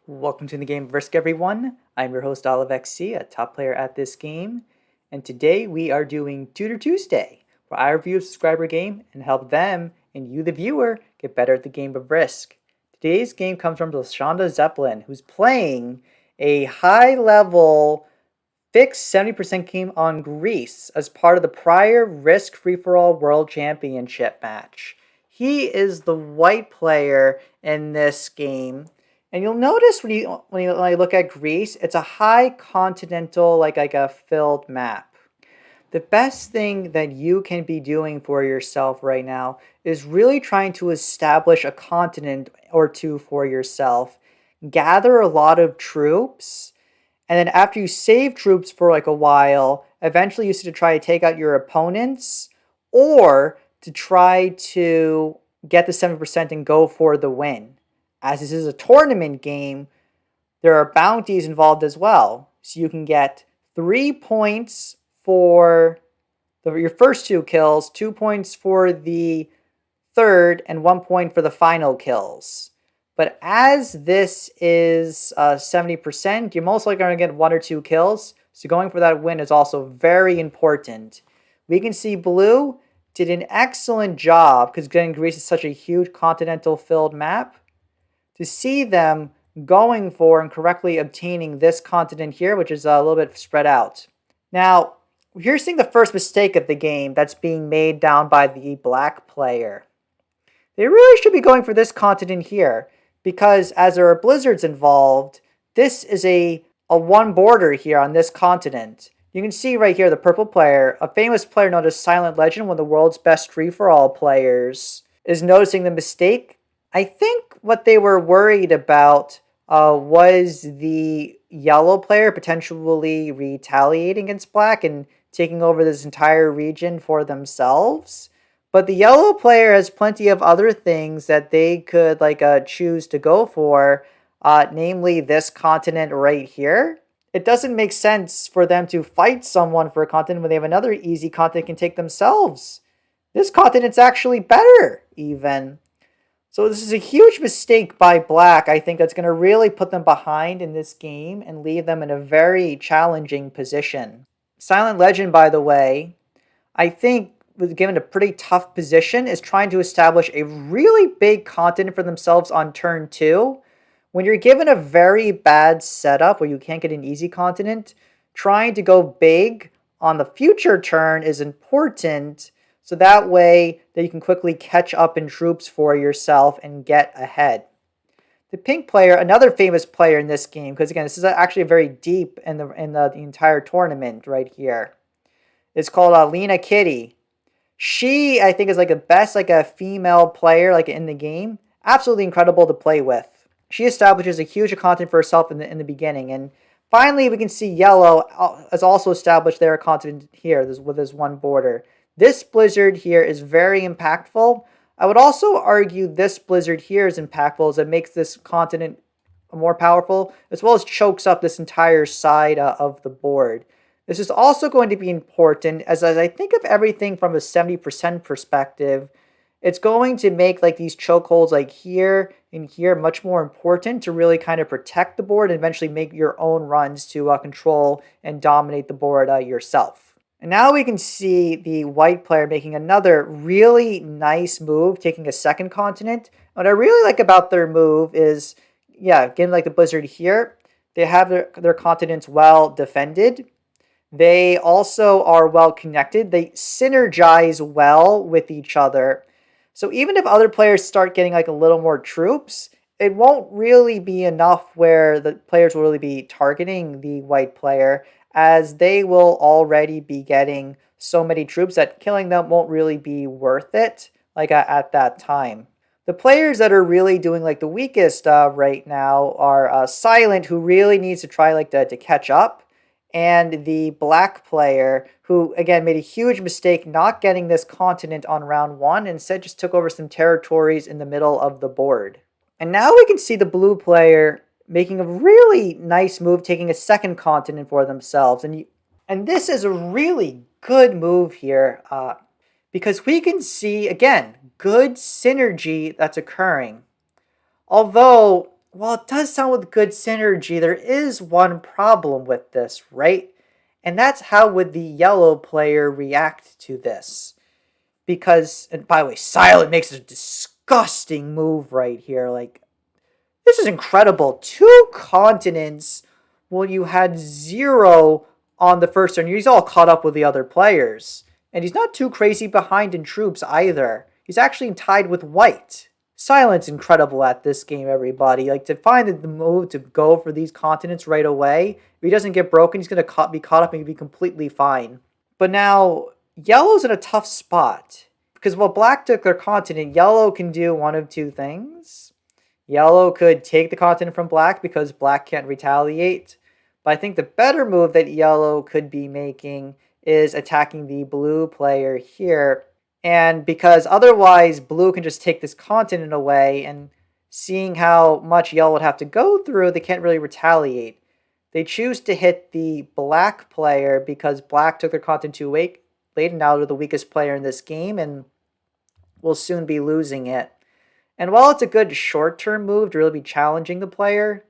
Welcome to the game of Risk, everyone. I'm your host, OliveXC, a top player at this game. And today we are doing Tutor Tuesday, where I review a subscriber game and help them and you, the viewer, get better at the game of Risk. Today's game comes from Lashanda Zeppelin, who's playing a high-level fixed 70% game on Greece as part of the prior Risk Free-for-All World Championship match. He is the white player in this game. And you'll notice when you look at Greece, it's a high continental, like a filled map. The best thing that you can be doing for yourself right now is really trying to establish a continent or two for yourself. Gather a lot of troops, and then after you save troops for like a while, eventually use it to try to take out your opponents or to try to get the 7% and go for the win. As this is a tournament game, there are bounties involved as well. So you can get 3 points for your first 2 kills, 2 points for the third, and 1 point for the final kills. But as this is 70%, you're most likely going to get 1 or 2 kills. So going for that win is also very important. We can see Blue did an excellent job because Greece is such a huge continental filled map. To see them going for and correctly obtaining this continent here, which is a little bit spread out. Now, here's seeing the first mistake of the game that's being made down by the black player. They really should be going for this continent here, because as there are blizzards involved, this is a one border here on this continent. You can see right here the purple player, a famous player known as Silent Legend, one of the world's best free-for-all players, is noticing the mistake. I think what they were worried about was the yellow player potentially retaliating against black and taking over this entire region for themselves. But the yellow player has plenty of other things that they could choose to go for, namely this continent right here. It doesn't make sense for them to fight someone for a continent when they have another easy continent they can take themselves. This continent's actually better, even. So this is a huge mistake by black. I think that's going to really put them behind in this game and leave them in a very challenging position. Silent Legend, by the way, I think was given a pretty tough position, is trying to establish a really big continent for themselves on turn 2. When you're given a very bad setup where you can't get an easy continent, trying to go big on the future turn is important. So that way that you can quickly catch up in troops for yourself and get ahead. The pink player, another famous player in this game, because again, this is actually very deep in the entire tournament right here. It's called Lena Kitty. She, I think, is the best a female player in the game. Absolutely incredible to play with. She establishes a huge continent for herself in the beginning, and finally we can see yellow has also established their continent here with this one border. This blizzard here is very impactful. I would also argue this blizzard here is impactful as it makes this continent more powerful, as well as chokes up this entire side of the board. This is also going to be important as I think of everything from a 70% perspective. It's going to make these chokeholds here and here much more important to really kind of protect the board and eventually make your own runs to control and dominate the board yourself. And now we can see the white player making another really nice move, taking a second continent. What I really like about their move is, getting the blizzard here. They have their continents well defended. They also are well connected. They synergize well with each other. So even if other players start getting a little more troops, it won't really be enough where the players will really be targeting the white player, as they will already be getting so many troops that killing them won't really be worth it at that time. The players that are really doing the weakest right now are Silent, who really needs to try to catch up, and the black player, who again made a huge mistake not getting this continent on round 1 and instead just took over some territories in the middle of the board. And now we can see the blue player making a really nice move, taking a second continent for themselves. And this is a really good move here because we can see, again, good synergy that's occurring. Although while it does sound with good synergy, there is one problem with this, right? And that's how would the yellow player react to this? Because, and by the way, Silent makes a disgusting move right here. Like, this is incredible. 2 continents when you had 0 on the first turn. He's all caught up with the other players. And he's not too crazy behind in troops either. He's actually tied with white. Silent's incredible at this game, everybody. Like, to find the move to go for these continents right away, if he doesn't get broken, he's going to be caught up and be completely fine. But now, yellow's in a tough spot. Because while black took their continent, yellow can do one of 2 things. Yellow could take the continent from black because black can't retaliate. But I think the better move that yellow could be making is attacking the blue player here. And because otherwise blue can just take this continent away, and seeing how much yellow would have to go through, they can't really retaliate. They choose to hit the black player because black took their continent too late, and now they're the weakest player in this game and will soon be losing it. And while it's a good short-term move to really be challenging the player,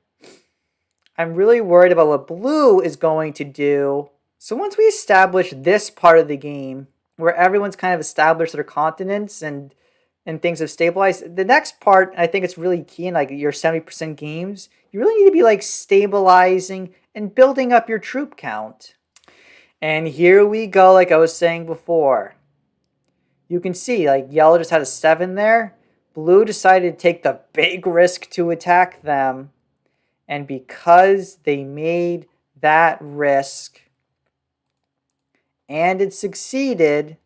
I'm really worried about what blue is going to do. So once we establish this part of the game, where everyone's kind of established their continents and things have stabilized, the next part, I think it's really key in like your 70% games, you really need to be like stabilizing and building up your troop count. And here we go, like I was saying before. You can see like yellow just had a 7 there. Blue decided to take the big risk to attack them. And because they made that risk and it succeeded,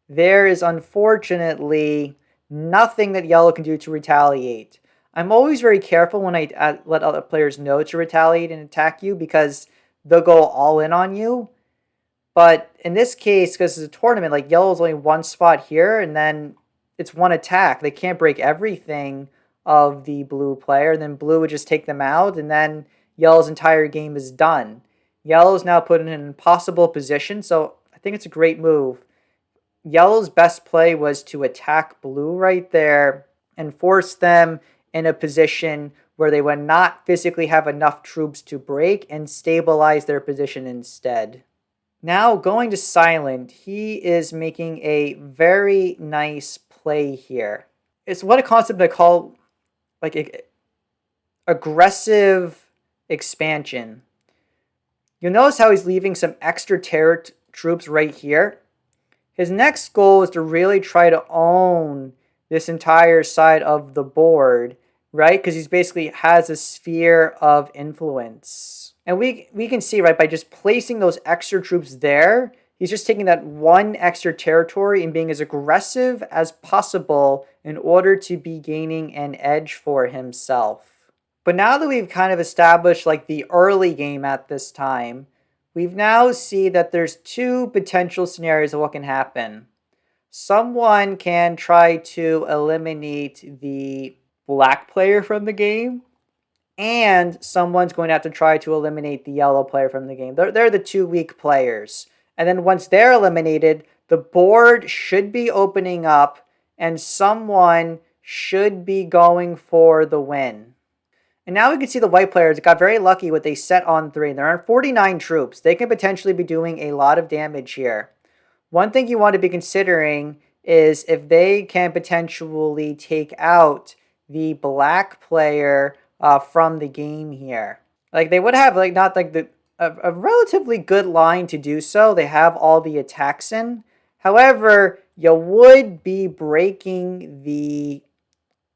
there is unfortunately nothing that yellow can do to retaliate. I'm always very careful when I let other players know to retaliate and attack you because they'll go all in on you. But in this case, because it's a tournament, like yellow's only 1 spot here and then it's 1 attack. They can't break everything of the blue player. And then blue would just take them out and then yellow's entire game is done. Yellow's now put in an impossible position, so I think it's a great move. Yellow's best play was to attack blue right there and force them in a position where they would not physically have enough troops to break and stabilize their position instead. Now going to Silent, he is making a very nice play here. It's what a concept I call like aggressive expansion. You'll notice how he's leaving some extra terror troops right here. His next goal is to really try to own this entire side of the board, right? Because he's basically has a sphere of influence. And we can see, right, by just placing those extra troops there, he's just taking that 1 extra territory and being as aggressive as possible in order to be gaining an edge for himself. But now that we've kind of established like the early game at this time, we've now see that there's 2 potential scenarios of what can happen. Someone can try to eliminate the black player from the game, and someone's going to have to try to eliminate the yellow player from the game. They're the 2 weak players. And then once they're eliminated, the board should be opening up and someone should be going for the win. And now we can see the white players got very lucky with they set on 3. They're on 49 troops. They can potentially be doing a lot of damage here. One thing you want to be considering is if they can potentially take out the black player from the game here. Like they would have like not like a relatively good line to do so. They have all the attacks in. However, you would be breaking the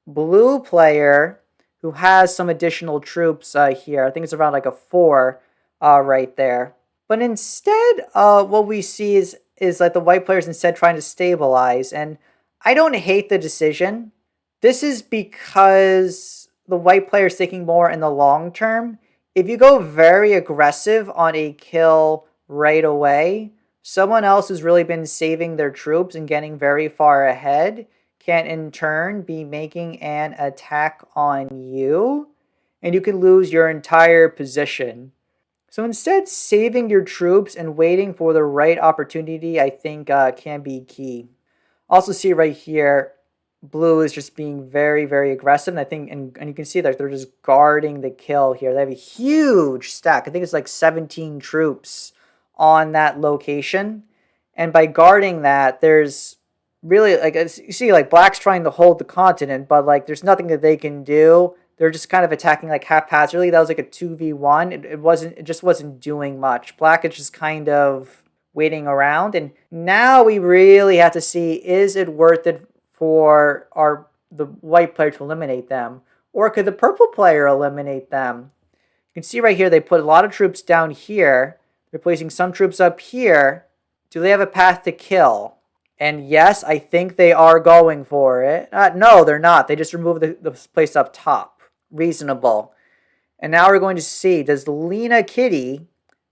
blue player who has some additional troops here. I think it's around like a 4 right there. But instead, what we see is like the white players instead trying to stabilize. And I don't hate the decision. This is because the white player is thinking more in the long term. If you go very aggressive on a kill right away, someone else who's really been saving their troops and getting very far ahead can in turn be making an attack on you, and you can lose your entire position. So instead, saving your troops and waiting for the right opportunity, I think, can be key. Also see right here, blue is just being very, very aggressive. And I think, and you can see that they're just guarding the kill here. They have a huge stack. I think it's like 17 troops on that location. And by guarding that, there's really, like, you see, like, black's trying to hold the continent, but, like, there's nothing that they can do. They're just kind of attacking, like, haphazardly. That was like a 2v1. It just wasn't doing much. Black is just kind of waiting around. And now we really have to see, is it worth it for the white player to eliminate them, or could the purple player eliminate them? You can see right here they put a lot of troops down here. They're placing some troops up here. Do they have a path to kill? And yes, I think they are going for it. No, they're not. They just removed the place up top. Reasonable. And now we're going to see, does Lena Kitty,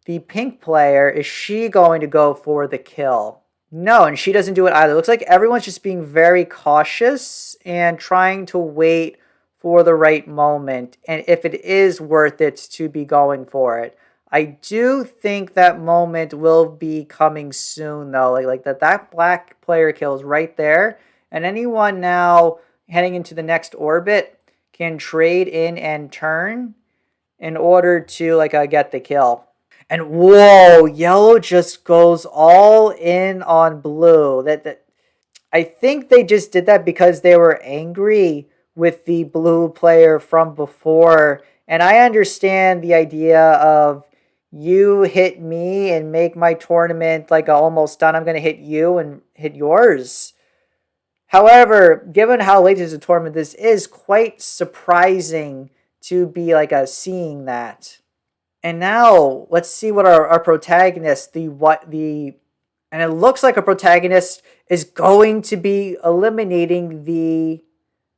the pink player, is she going to go for the kill? No, and she doesn't do it either. It looks like everyone's just being very cautious and trying to wait for the right moment, and if it is worth it to be going for it. I do think that moment will be coming soon, though. Like that black player kill is right there, and anyone now heading into the next orbit can trade in and turn in order to get the kill. And whoa, yellow just goes all in on blue. That I think they just did that because they were angry with the blue player from before. And I understand the idea of, you hit me and make my tournament like almost done. I'm going to hit you and hit yours. However, given how late is the tournament, this is quite surprising to be seeing that. And now let's see what our protagonist, and it looks like a protagonist is going to be eliminating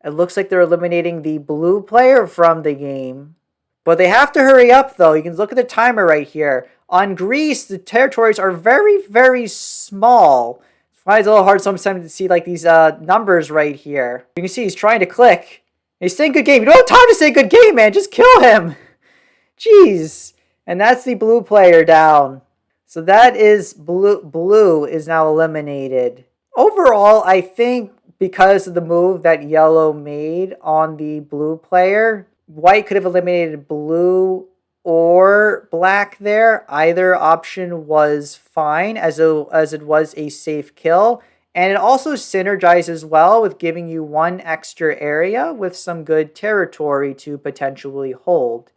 it looks like they're eliminating the blue player from the game. But they have to hurry up, though. You can look at the timer right here. On Greece, the territories are very, very small. It's a little hard sometimes to see these numbers right here. You can see he's trying to click. He's saying good game. You don't have time to say good game, man. Just kill him. Jeez. And that's the blue player down. So that is blue is now eliminated. Overall, I think because of the move that yellow made on the blue player, white could have eliminated blue or black there. Either option was fine, as it was a safe kill. And it also synergizes well with giving you one extra area with some good territory to potentially hold.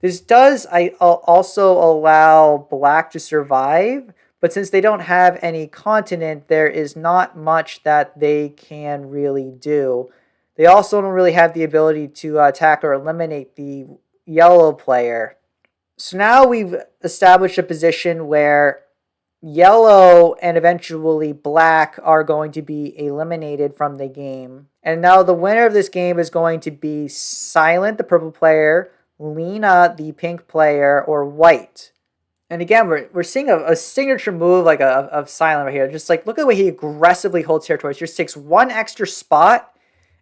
This does also allow black to survive, but since they don't have any continent, there is not much that they can really do. They also don't really have the ability to attack or eliminate the yellow player. So now we've established a position where yellow and eventually black are going to be eliminated from the game. And now the winner of this game is going to be Silent, the purple player, Lena, the pink player, or white. And again, we're seeing a signature move of Silent right here. Just look at the way he aggressively holds territories. He just takes one extra spot,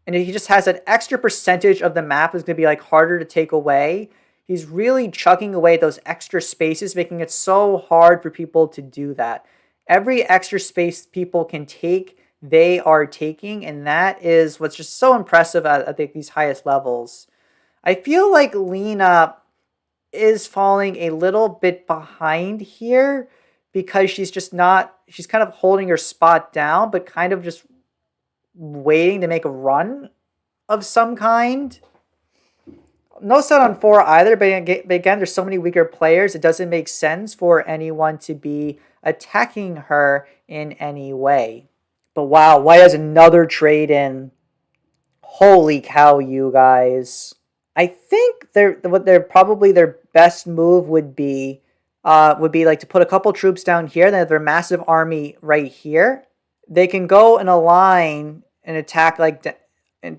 and he just has an extra percentage of the map is going to be harder to take away. He's really chucking away those extra spaces, making it so hard for people to do that. Every extra space people can take, they are taking, and that is what's just so impressive at these highest levels. I feel like Lena is falling a little bit behind here because she's kind of holding her spot down, but kind of just waiting to make a run of some kind. No set on 4 either, but again, there's so many weaker players, it doesn't make sense for anyone to be attacking her in any way. But wow, white has another trade in. Holy cow, you guys. I think probably their best move would be to put a couple troops down here. They have their massive army right here. They can go in a line and attack and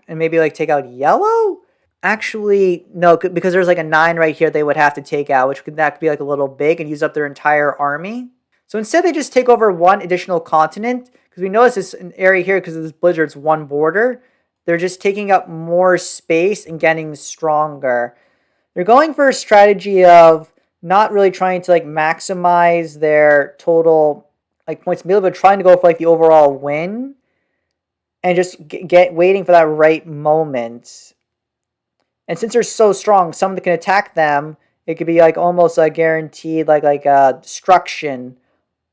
maybe take out yellow. Actually, no, because there's a 9 right here they would have to take out, that could be a little big and use up their entire army. So instead they just take over one additional continent, because we notice this area here, because of this blizzard's one border. They're just taking up more space and getting stronger. They're going for a strategy of not really trying to maximize their total points, but trying to go for the overall win. and just waiting for that right moment. And since they're so strong, someone that can attack them, it could be like almost a guaranteed like destruction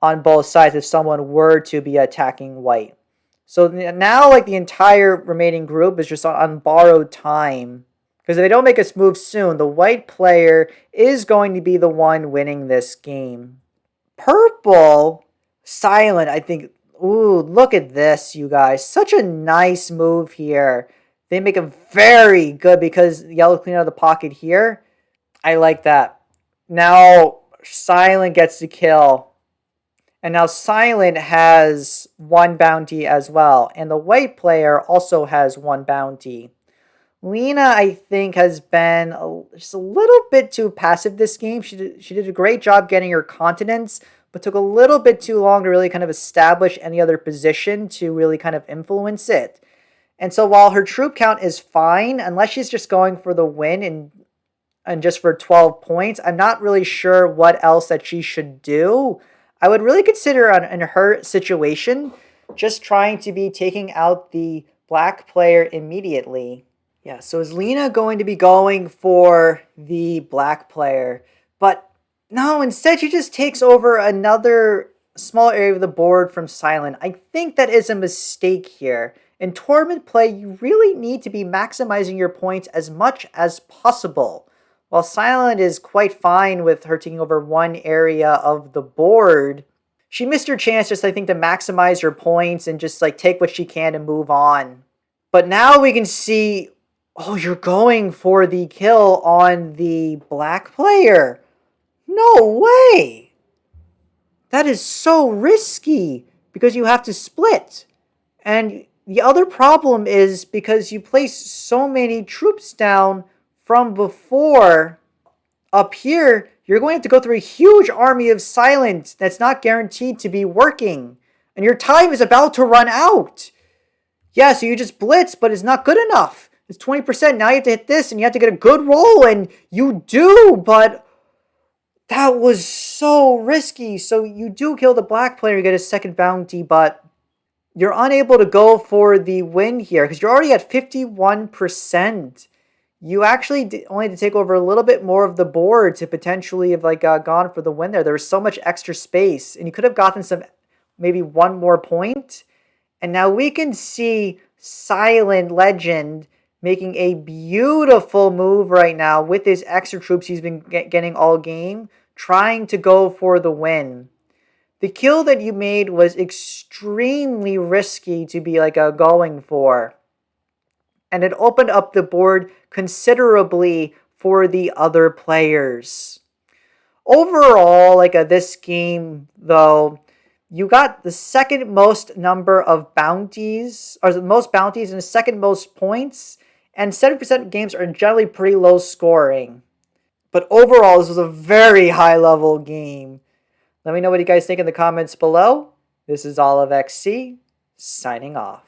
on both sides if someone were to be attacking white. So now like the entire remaining group is just on borrowed time. Because if they don't make us move soon, the white player is going to be the one winning this game. Purple, silent, I think. Ooh, look at this, you guys. Such a nice move here. They make it very good because yellow clean out of the pocket here. I like that. Now, silent gets to kill. And now silent has one bounty as well. And the white player also has one bounty. Lena, I think, has been just a little bit too passive this game. She did a great job getting her continents, but took a little bit too long to really kind of establish any other position to really kind of influence it. And so while her troop count is fine, unless she's just going for the win and just for 12 points, I'm not really sure what else that she should do. I would really consider in her situation just trying to be taking out the black player immediately. Yeah, so is Lena going to be going for the black player? But no, instead she just takes over another small area of the board from silent. I think that is a mistake here. In tournament play, you really need to be maximizing your points as much as possible. While silent is quite fine with her taking over one area of the board, she missed her chance just, I think, to maximize her points and just like take what she can and move on. But now we can see, oh, you're going for the kill on the black player. No way! That is so risky because you have to split. And the other problem is because you place so many troops down from before, up here, you're going to have to go through a huge army of silence that's not guaranteed to be working. And your time is about to run out. Yeah, so you just blitz, but it's not good enough. It's 20%. Now you have to hit this, and you have to get a good roll, and you do, but that was so risky. So you do kill the black player, you get a second bounty, but you're unable to go for the win here because you're already at 51%. You actually only had to take over a little bit more of the board to potentially have gone for the win there. There was so much extra space, and you could have gotten maybe one more point. And now we can see Silent Legend making a beautiful move right now with his extra troops he's been getting all game, trying to go for the win. The kill that you made was extremely risky to be going for. And it opened up the board considerably for the other players. Overall, this game, though, you got the second most number of bounties, or the most bounties and the second most points, and 70% games are generally pretty low scoring. But overall, this was a very high-level game. Let me know what you guys think in the comments below. This is OliveXC, signing off.